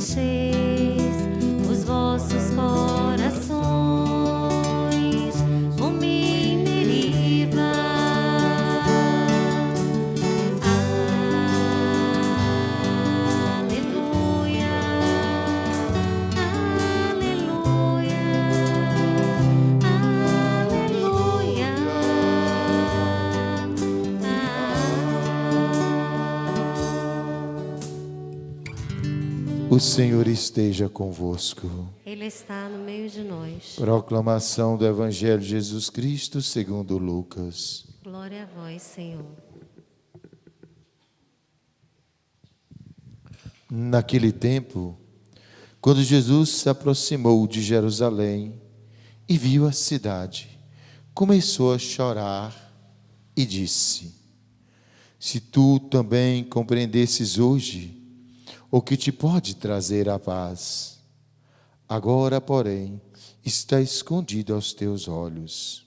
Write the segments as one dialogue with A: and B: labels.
A: encheis os vossos corações com deriva. Aleluia, aleluia, aleluia.
B: O Senhor esteja convosco.
A: Ele está no meio de nós.
B: Proclamação do Evangelho de Jesus Cristo segundo Lucas.
A: Glória a vós, Senhor.
B: Naquele tempo, quando Jesus se aproximou de Jerusalém e viu a cidade, começou a chorar e disse: Se tu também compreendesses hoje o que te pode trazer a paz, agora, porém, está escondido aos teus olhos.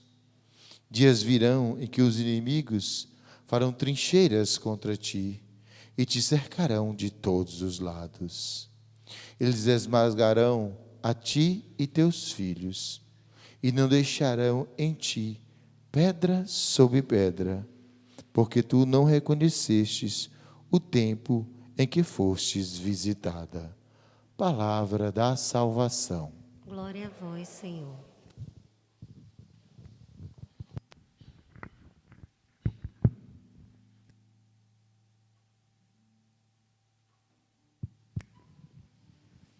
B: Dias virão em que os inimigos farão trincheiras contra ti e te cercarão de todos os lados. Eles esmagarão a ti e teus filhos, e não deixarão em ti pedra sobre pedra, porque tu não reconhecestes o tempo em que fostes visitada. Palavra da salvação.
A: Glória a vós, Senhor.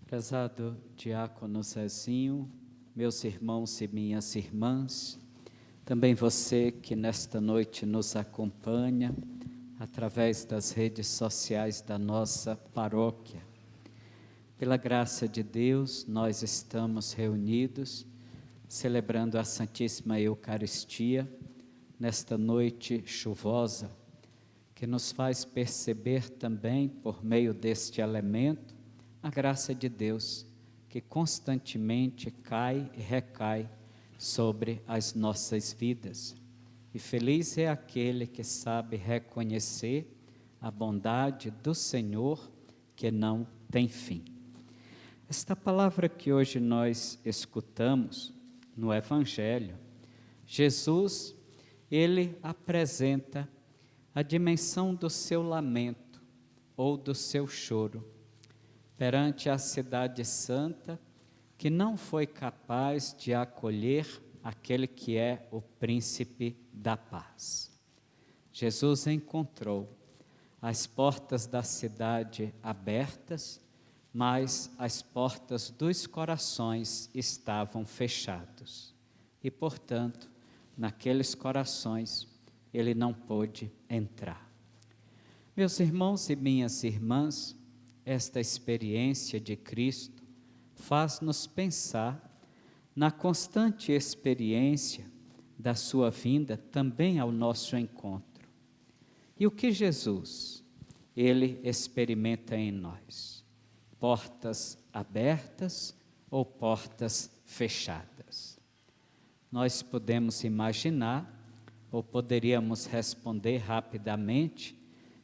C: Prezado diácono Zezinho, meus irmãos e minhas irmãs, também você que nesta noite nos acompanha através das redes sociais da nossa paróquia. Pela graça de Deus, nós estamos reunidos, celebrando a Santíssima Eucaristia, nesta noite chuvosa, que nos faz perceber também, por meio deste elemento, a graça de Deus, que constantemente cai e recai sobre as nossas vidas. E feliz é aquele que sabe reconhecer a bondade do Senhor, que não tem fim. Esta palavra que hoje nós escutamos no Evangelho, Jesus, ele apresenta a dimensão do seu lamento ou do seu choro perante a cidade santa, que não foi capaz de acolher aquele que é o príncipe da paz. Jesus encontrou as portas da cidade abertas, mas as portas dos corações estavam fechadas. E, portanto, naqueles corações, ele não pôde entrar. Meus irmãos e minhas irmãs, esta experiência de Cristo faz-nos pensar na constante experiência da sua vinda também ao nosso encontro. E o que Jesus, ele experimenta em nós? Portas abertas ou portas fechadas? Nós podemos imaginar, ou poderíamos responder rapidamente,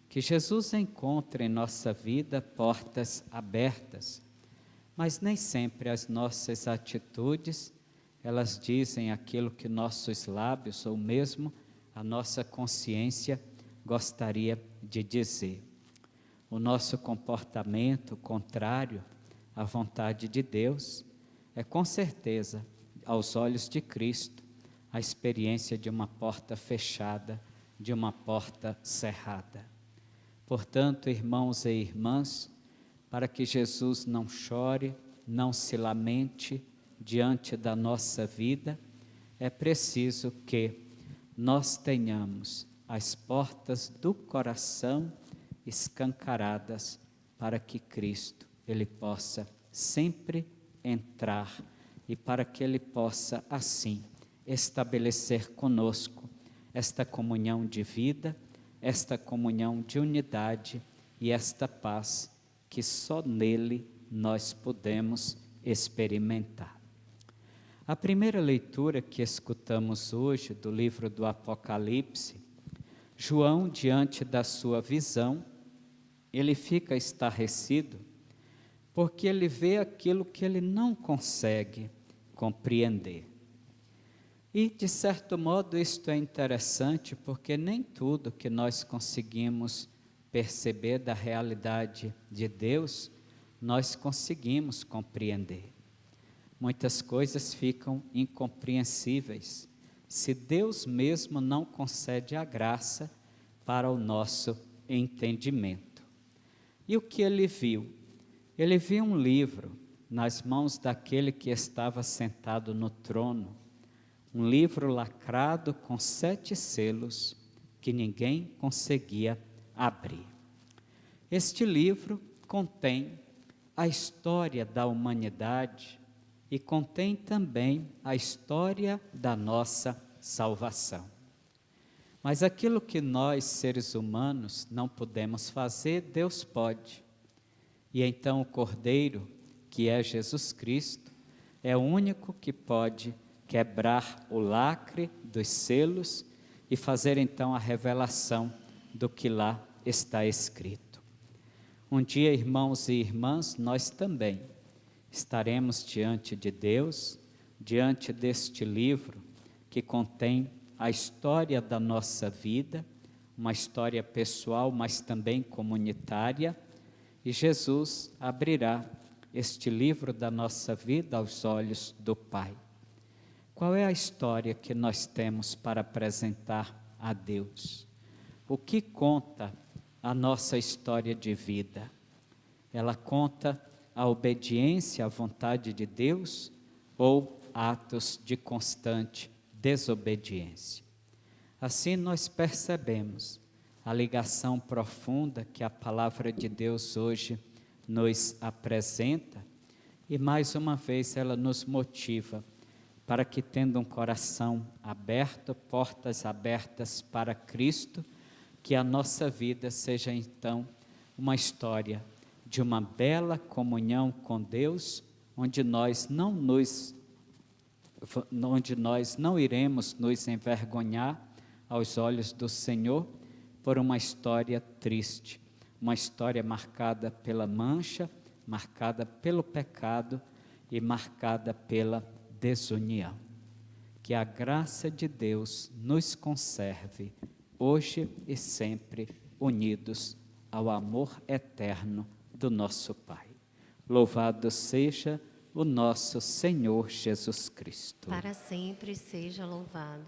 C: que Jesus encontra em nossa vida portas abertas, mas nem sempre as nossas atitudes, elas dizem aquilo que nossos lábios, ou mesmo a nossa consciência, gostaria de dizer. O nosso comportamento contrário à vontade de Deus é, com certeza, aos olhos de Cristo, a experiência de uma porta fechada, de uma porta cerrada. Portanto, irmãos e irmãs, para que Jesus não chore, não se lamente diante da nossa vida, é preciso que nós tenhamos as portas do coração escancaradas para que Cristo, ele possa sempre entrar e para que ele possa assim estabelecer conosco esta comunhão de vida, esta comunhão de unidade e esta paz que só nele nós podemos experimentar. A primeira leitura que escutamos hoje do livro do Apocalipse, João, diante da sua visão, ele fica estarrecido, porque ele vê aquilo que ele não consegue compreender. E, de certo modo, isto é interessante, porque nem tudo que nós conseguimos perceber da realidade de Deus, nós conseguimos compreender. Muitas coisas ficam incompreensíveis, se Deus mesmo não concede a graça para o nosso entendimento. E o que ele viu? Ele viu um livro nas mãos daquele que estava sentado no trono, um livro lacrado com 7 selos que ninguém conseguia abrir. Este livro contém a história da humanidade e contém também a história da nossa salvação. Mas aquilo que nós, seres humanos, não podemos fazer, Deus pode. E então o Cordeiro, que é Jesus Cristo, é o único que pode quebrar o lacre dos selos e fazer então a revelação do que lá está escrito. Um dia, irmãos e irmãs, nós também estaremos diante de Deus, diante deste livro que contém a história da nossa vida, uma história pessoal, mas também comunitária, e Jesus abrirá este livro da nossa vida aos olhos do Pai. Qual é a história que nós temos para apresentar a Deus? O que conta a nossa história de vida? Ela conta a obediência à vontade de Deus ou atos de constante desobediência? Assim nós percebemos a ligação profunda que a palavra de Deus hoje nos apresenta e mais uma vez ela nos motiva para que, tendo um coração aberto, portas abertas para Cristo, que a nossa vida seja então uma história de uma bela comunhão com Deus, onde nós não iremos nos envergonhar aos olhos do Senhor por uma história triste, uma história marcada pela mancha, marcada pelo pecado e marcada pela desunião. Que a graça de Deus nos conserve hoje e sempre unidos ao amor eterno do nosso Pai. Louvado seja o nosso Senhor Jesus Cristo.
A: Para sempre seja louvado.